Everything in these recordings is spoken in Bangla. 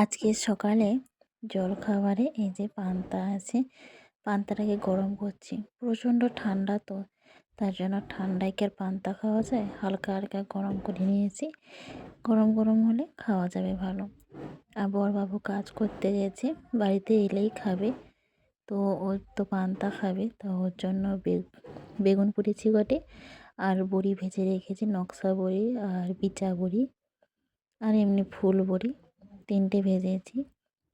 আজকে সকালে জলখাবারে এই যে পান্তা আছে, পান্তাটাকে গরম করছি। প্রচণ্ড ঠান্ডা তো, তার জন্য ঠান্ডায় কি আর পান্তা খাওয়া যায়? হালকা হালকা গরম করে নিয়েছি। গরম গরম হলে খাওয়া যাবে ভালো। আর বড়বাবু কাজ করতে গেছে, বাড়িতে এলেই খাবে। তো ওর তো পান্তা খাবে, তো ওর জন্য বেগুন পুড়েছি বটে, আর বড়ি ভেজে রেখেছি, নকশা বড়ি আর বিচা বড়ি আর এমনি ফুল বড়ি, তিনটে ভেজেছি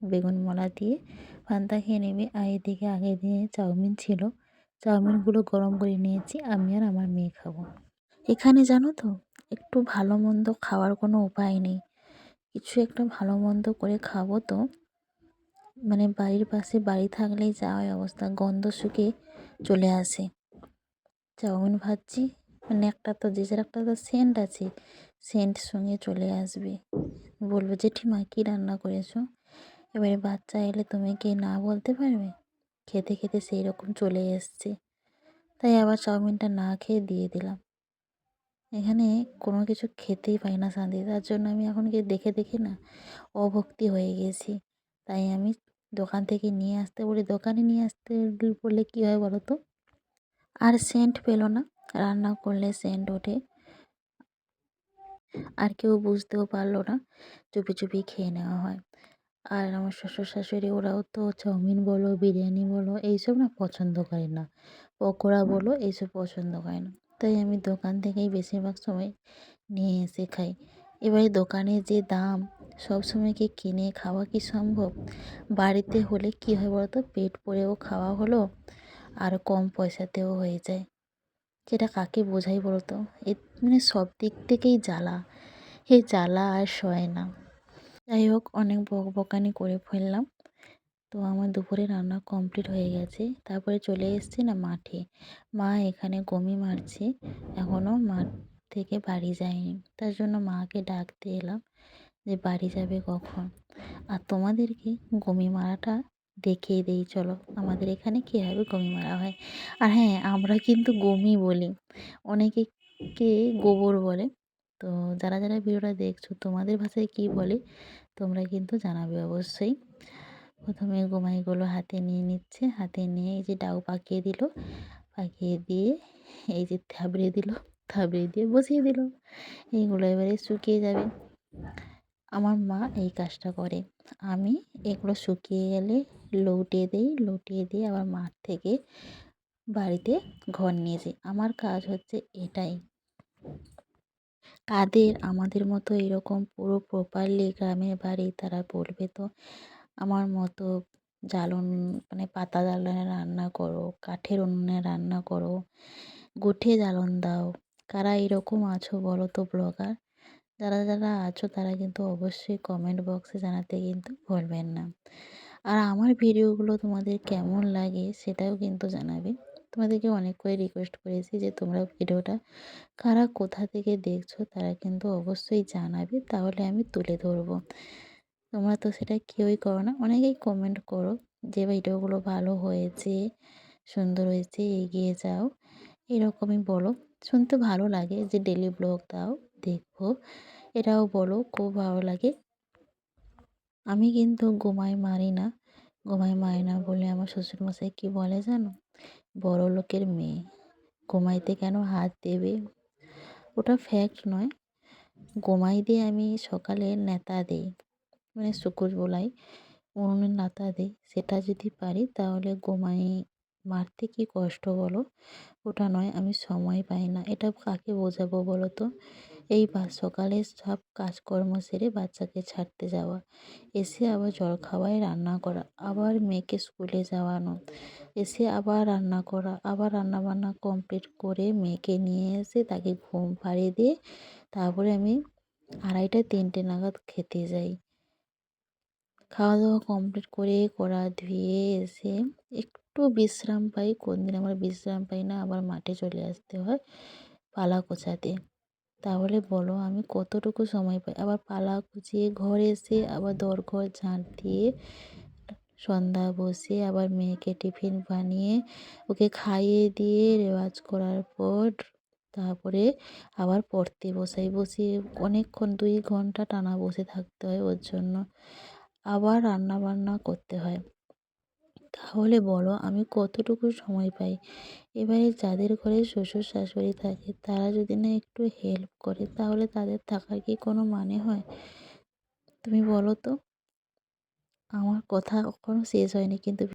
বেগুন মলা দিয়ে। পান্তা খেয়ে নেবে। আর এদিকে আগের দিনে চাউমিন ছিল, চাউমিনগুলো গরম করে নিয়েছি, আমি আর আমার মেয়ে খাবো। এখানে জানো তো, একটু ভালো মন্দ খাওয়ার কোনো উপায় নেই। কিছু একটা ভালো মন্দ করে খাবো তো, মানে বাড়ির পাশে বাড়ি থাকলেই যা হয় অবস্থা, গন্ধ শুকে চলে আসে। চাউমিন ভাজছি, মানে একটা তো যে যার একটা তো সেন্ট আছে, সেন্ট সঙ্গে চলে আসবে, বলবো জেঠিমা কী রান্না করেছো। এবারে বাচ্চা এলে তুমি কি না বলতে পারবে? খেতে খেতে সেই রকম চলে এসছে, তাই আবার চাউমিনটা না খেয়ে দিয়ে দিলাম। এখানে কোনো কিছু খেতেই পাই না শান্তি, তার জন্য আমি এখন কি দেখে দেখে না অভক্তি হয়ে গেছি। তাই আমি দোকান থেকে নিয়ে আসতে বলি, দোকানে নিয়ে আসতে বললে কী হয় বলো তো, আর সেন্ট পেলো না, রান্না করলে সেন্ট ওঠে, আর কেউ বুঝতেও পারলো না, চুপি চুপি খেয়ে নেওয়া হয়। আর আমার শ্বশুর শাশুড়ি ওরাও তো চাউমিন বলো, বিরিয়ানি বলো, এইসব না পছন্দ করে না, পকোড়া বলো, এইসব পছন্দ করে না। তাই আমি দোকান থেকেই বেশিরভাগ সময় নিয়ে এসে খাই। এবারে দোকানে যে দাম, সব সময় কি কিনে খাওয়া কি সম্ভব? বাড়িতে হলে কী হয় বলো তো, পেট পুড়েও খাওয়া হলো, আর কম পয়সাতেও হয়ে যায়। সেটা কাকে বোঝাই বলো তো? মানে সব দিক থেকেই জ্বালা, এই জ্বালা আর সয় না। যাই হোক, অনেক বকবকানি করে ফেললাম। তো আমার দুপুরে রান্না কমপ্লিট হয়ে গেছে। তারপরে চলে এসেছি না মাঠে, মা এখানে গমি মারছে, এখনও মাঠ থেকে বাড়ি যায়নি, তার জন্য মাকে ডাকতে এলাম যে বাড়ি যাবে কখন। আর তোমাদেরকে গমি মারাটা দেখিয়ে দিই চলো, আমাদের এখানে কীভাবে গমি মারা হয়। আর হ্যাঁ, আমরা কিন্তু গমি বলি, অনেকে কে গোবর বলে। তো যারা যারা ভিডিওটা দেখছো, তোমাদের ভাষায় কী বলে তোমরা কিন্তু জানাবে অবশ্যই। প্রথমে গোমাইগুলো হাতে নিয়ে নিচ্ছে, হাতে নিয়ে এই যে ডাউ পাকিয়ে দিল, পাকিয়ে দিয়ে এই যে থাবড়ে দিল, থাবড়ে দিয়ে বসিয়ে দিল। এইগুলো এবারে শুকিয়ে যাবে। আমার মা এই কাজটা করে। আমি এগুলো শুকিয়ে গেলে লৌটিয়ে দিই, লৌটিয়ে দিয়ে আবার মাঠ থেকে বাড়িতে ঘর নিয়ে যাই। আমার কাজ হচ্ছে এটাই। কাদের আমাদের মতো এরকম পুরো প্রপারলি গ্রামের বাড়ি, তারা বলবে তো। আমার মতো জ্বালন, মানে পাতা জ্বালানে রান্না করো, কাঠের উনুনে রান্না করো, গোঠে জ্বালন দাও, কারা এরকম আছো বলো তো ব্লগার? যারা যারা আছো তারা কিন্তু অবশ্যই কমেন্ট বক্সে জানাতে কিন্তু ভুলবেন না। আর আমার ভিডিওগুলো তোমাদের কেমন লাগে সেটাও কিন্তু জানাবে। তোমাদেরকে অনেক করে রিকোয়েস্ট করেছি যে তোমরা ভিডিওটা কারা কোথা থেকে দেখছো তারা কিন্তু অবশ্যই জানাবে, তাহলে আমি তুলে ধরবো। তোমরা তো সেটা কেউই করো না, অনেকেই কমেন্ট করো যে ভিডিওগুলো ভালো হয়েছে, সুন্দর হয়েছে, এগিয়ে যাও, এরকমই বলো। শুনতে ভালো লাগে যে ডেলি ব্লগ দাও, দেখবো, এটাও বলো, খুব ভালো লাগে। আমি কিন্তু গোমাই মারি না, গোমাই মারি না বলে আমার শ্বশুরমশাই কী বলে জানো? বড় লোকের মেয়ে গোমাইতে কেন হাত দেবে? ওটা ফ্যাক্ট নয়। গোমাই দিয়ে আমি সকালে নেতা দিই, মানে শুকুর বলাই, উনুনে নাতা দিই, সেটা যদি পারি তাহলে গোমাই মারতে কি কষ্ট বলো? ওটা নয়, আমি সময় পাই না, এটা কাকে বোঝাবো বলো তো? এই সকালে সব কাজকর্ম সেরে বাচ্চাকে ছাড়তে যাওয়া, এসে আবার জলখাবারে রান্না করা, আবার মেয়েকে স্কুলে যাওয়ানো, এসে আবার রান্না করা, আবার রান্নাবান্না কমপ্লিট করে মেয়েকে নিয়ে এসে তাকে ঘুম পাড়িয়ে দিয়ে তারপরে আমি 2:30-3টে নাগাদ খেতে যাই। খাওয়া দাওয়া কমপ্লিট করে কড়া ধুয়ে এসে একটু বিশ্রাম পাই, কোনদিন আমার বিশ্রাম পাই না, আবার মাঠে চলে আসতে হয় পালা কোচাতে। তাহলে বলো আমি কতটুকু সময় পাই? আবার পালা কুচিয়ে ঘরে এসে আবার দোরঘর ঝাঁট দিয়ে সন্ধ্যা বসে আবার মেয়েকে টিফিন বানিয়ে ওকে খাইয়ে দিয়ে রেওয়াজ করার পর তারপরে আবার পড়তে বসাই, বসে অনেকক্ষণ 2 ঘন্টা টানা বসে থাকতে হয় ওর জন্য। আবার রান্নাবান্না করতে হয়। তাহলে বলো আমি কতটুকু সময় পাই? এবারে যাদের ঘরে শ্বশুর শাশুড়ি থাকে তারা যদি না একটু হেল্প করে তাহলে তাদের থাকার কি কোনো মানে হয়? তুমি বলো তো? আমার কথা এখনো শেষ হয়নি কিন্তু